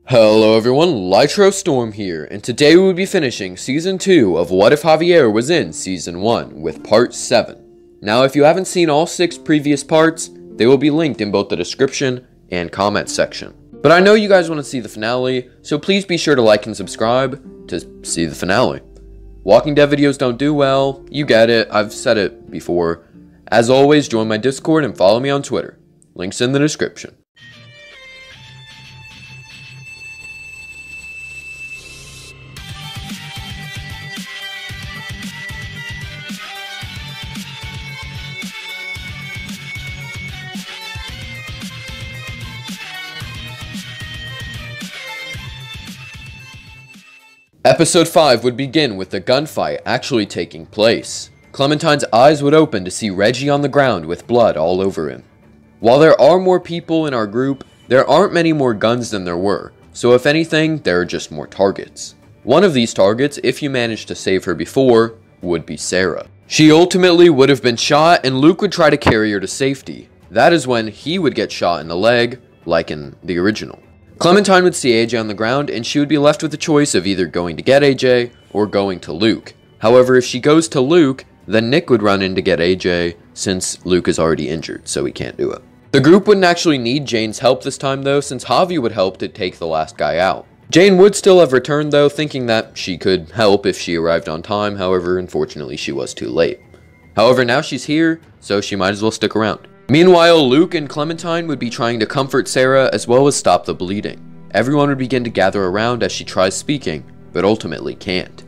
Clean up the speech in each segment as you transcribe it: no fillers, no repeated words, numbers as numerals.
Hello everyone, Lytro Storm here, and today we will be finishing Season 2 of What If Javier Was in Season 1 with Part 7. Now if you haven't seen all 6 previous parts, they will be linked in both the description and comment section. But I know you guys want to see the finale, so please be sure to like and subscribe to see the finale. Walking Dead videos don't do well, you get it, I've said it before. As always, join my Discord and follow me on Twitter. Links in the description. Episode 5 would begin with the gunfight actually taking place. Clementine's eyes would open to see Reggie on the ground with blood all over him. While there are more people in our group, there aren't many more guns than there were, so if anything, there are just more targets. One of these targets, if you managed to save her before, would be Sarah. She ultimately would have been shot and Luke would try to carry her to safety. That is when he would get shot in the leg, like in the original. Clementine would see AJ on the ground and she would be left with the choice of either going to get AJ or going to Luke. However, if she goes to Luke, then Nick would run in to get AJ since Luke is already injured, so he can't do it. The group wouldn't actually need Jane's help this time though, since Javi would help to take the last guy out. Jane would still have returned though, thinking that she could help if she arrived on time, however, unfortunately she was too late. However, now she's here, so she might as well stick around. Meanwhile, Luke and Clementine would be trying to comfort Sarah as well as stop the bleeding. Everyone would begin to gather around as she tries speaking, but ultimately can't.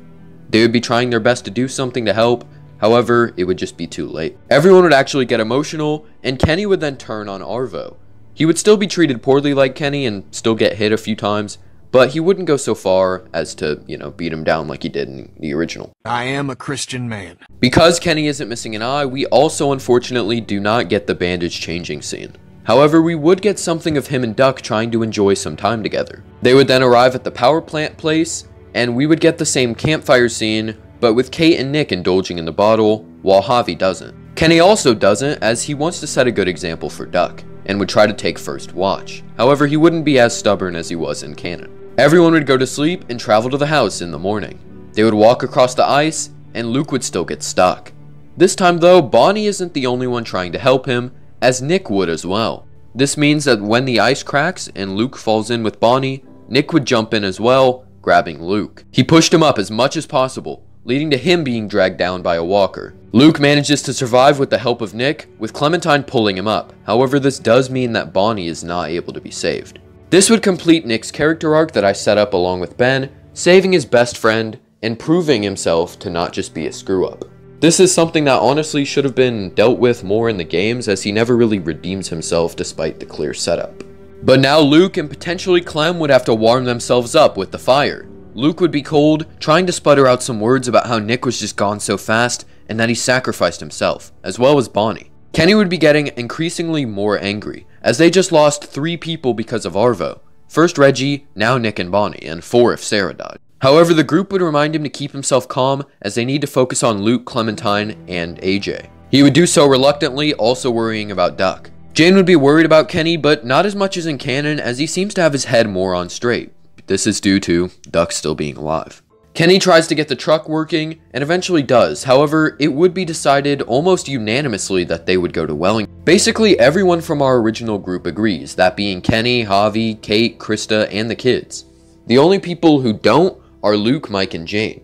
They would be trying their best to do something to help, however, it would just be too late. Everyone would actually get emotional, and Kenny would then turn on Arvo. He would still be treated poorly like Kenny and still get hit a few times, but he wouldn't go so far as to, beat him down like he did in the original. I am a Christian man. Because Kenny isn't missing an eye, we also unfortunately do not get the bandage changing scene. However, we would get something of him and Duck trying to enjoy some time together. They would then arrive at the power plant place, and we would get the same campfire scene, but with Kate and Nick indulging in the bottle, while Javi doesn't. Kenny also doesn't, as he wants to set a good example for Duck, and would try to take first watch. However, he wouldn't be as stubborn as he was in canon. Everyone would go to sleep and travel to the house in the morning. They would walk across the ice, and Luke would still get stuck. This time though, Bonnie isn't the only one trying to help him, as Nick would as well. This means that when the ice cracks and Luke falls in with Bonnie, Nick would jump in as well, grabbing Luke. He pushed him up as much as possible, leading to him being dragged down by a walker. Luke manages to survive with the help of Nick, with Clementine pulling him up. However, this does mean that Bonnie is not able to be saved. This would complete Nick's character arc that I set up along with Ben, saving his best friend and proving himself to not just be a screw-up. This is something that honestly should have been dealt with more in the games, as he never really redeems himself despite the clear setup. But now Luke and potentially Clem would have to warm themselves up with the fire. Luke would be cold, trying to sputter out some words about how Nick was just gone so fast and that he sacrificed himself, as well as Bonnie. Kenny would be getting increasingly more angry, as they just lost 3 people because of Arvo. First Reggie, now Nick and Bonnie, and 4 if Sarah died. However, the group would remind him to keep himself calm, as they need to focus on Luke, Clementine, and AJ. He would do so reluctantly, also worrying about Duck. Jane would be worried about Kenny, but not as much as in canon, as he seems to have his head more on straight. This is due to Duck still being alive. Kenny tries to get the truck working, and eventually does. However, it would be decided almost unanimously that they would go to Wellington. Basically, everyone from our original group agrees, that being Kenny, Javi, Kate, Krista, and the kids. The only people who don't are Luke, Mike, and Jane.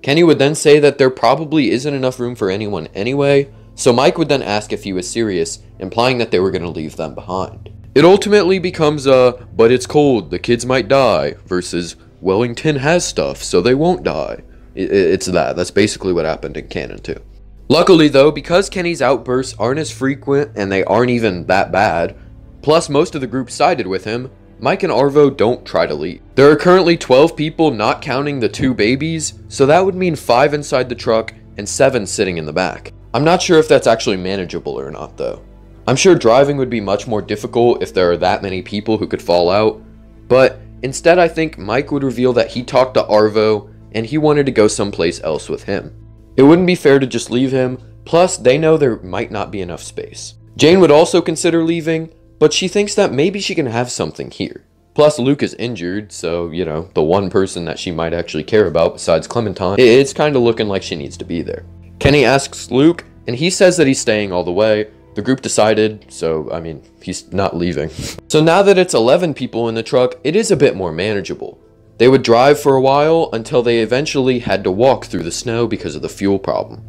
Kenny would then say that there probably isn't enough room for anyone anyway, so Mike would then ask if he was serious, implying that they were going to leave them behind. It ultimately becomes a, but it's cold, the kids might die, versus Wellington has stuff, so they won't die. It's that's basically what happened in canon too. Luckily though, because Kenny's outbursts aren't as frequent and they aren't even that bad, plus most of the group sided with him, Mike and Arvo don't try to leave. There are currently 12 people, not counting the 2 babies, so that would mean 5 inside the truck and 7 sitting in the back. I'm not sure if that's actually manageable or not though. I'm sure driving would be much more difficult if there are that many people who could fall out, but instead I think Mike would reveal that he talked to Arvo and he wanted to go someplace else with him. It wouldn't be fair to just leave him, plus they know there might not be enough space. Jane would also consider leaving, but she thinks that maybe she can have something here. Plus, Luke is injured, so, you know, the one person that she might actually care about besides Clementine, it's kind of looking like she needs to be there. Kenny asks Luke, and he says that he's staying all the way. The group decided, so, I mean, he's not leaving. So now that it's 11 people in the truck, it is a bit more manageable. They would drive for a while until they eventually had to walk through the snow because of the fuel problem.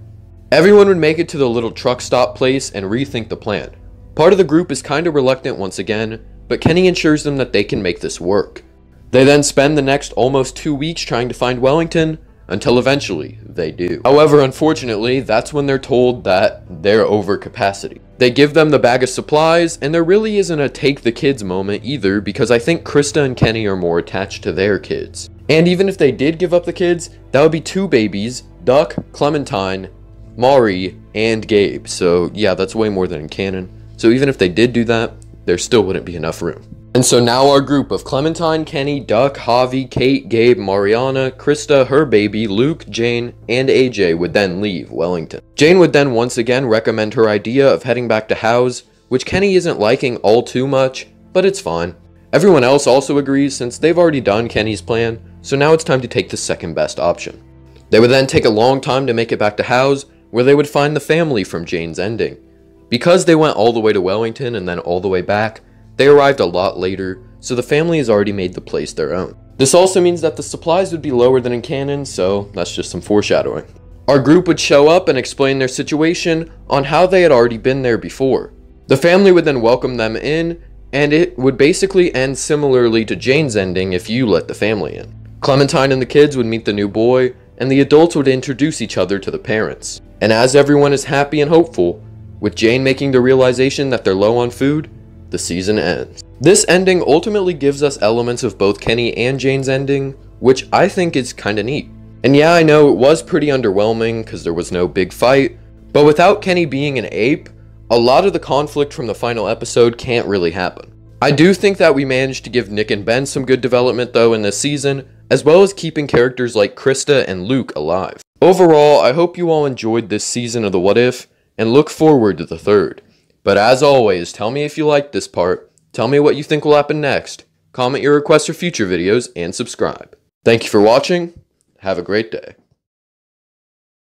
Everyone would make it to the little truck stop place and rethink the plan. Part of the group is kind of reluctant once again, but Kenny assures them that they can make this work. They then spend the next almost 2 weeks trying to find Wellington, until eventually they do. However, unfortunately, that's when they're told that they're over capacity. They give them the bag of supplies, and there really isn't a take the kids moment either, because I think Krista and Kenny are more attached to their kids. And even if they did give up the kids, that would be 2 babies, Duck, Clementine, Maury, and Gabe. So yeah, that's way more than in canon. So even if they did do that, there still wouldn't be enough room. And so now our group of Clementine, Kenny, Duck, Javi, Kate, Gabe, Mariana, Krista, her baby, Luke, Jane, and AJ would then leave Wellington. Jane would then once again recommend her idea of heading back to House, which Kenny isn't liking all too much, but it's fine. Everyone else also agrees since they've already done Kenny's plan, so now it's time to take the second best option. They would then take a long time to make it back to House, where they would find the family from Jane's ending. Because they went all the way to Wellington and then all the way back, they arrived a lot later, so the family has already made the place their own. This also means that the supplies would be lower than in canon, so that's just some foreshadowing. Our group would show up and explain their situation on how they had already been there before. The family would then welcome them in, and it would basically end similarly to Jane's ending if you let the family in. Clementine and the kids would meet the new boy, and the adults would introduce each other to the parents. And as everyone is happy and hopeful, with Jane making the realization that they're low on food, the season ends. This ending ultimately gives us elements of both Kenny and Jane's ending, which I think is kinda neat. And yeah, I know it was pretty underwhelming because there was no big fight, but without Kenny being an ape, a lot of the conflict from the final episode can't really happen. I do think that we managed to give Nick and Ben some good development though in this season, as well as keeping characters like Krista and Luke alive. Overall, I hope you all enjoyed this season of the What If, and look forward to the third. But as always, tell me if you liked this part, tell me what you think will happen next, comment your requests for future videos, and subscribe. Thank you for watching, have a great day.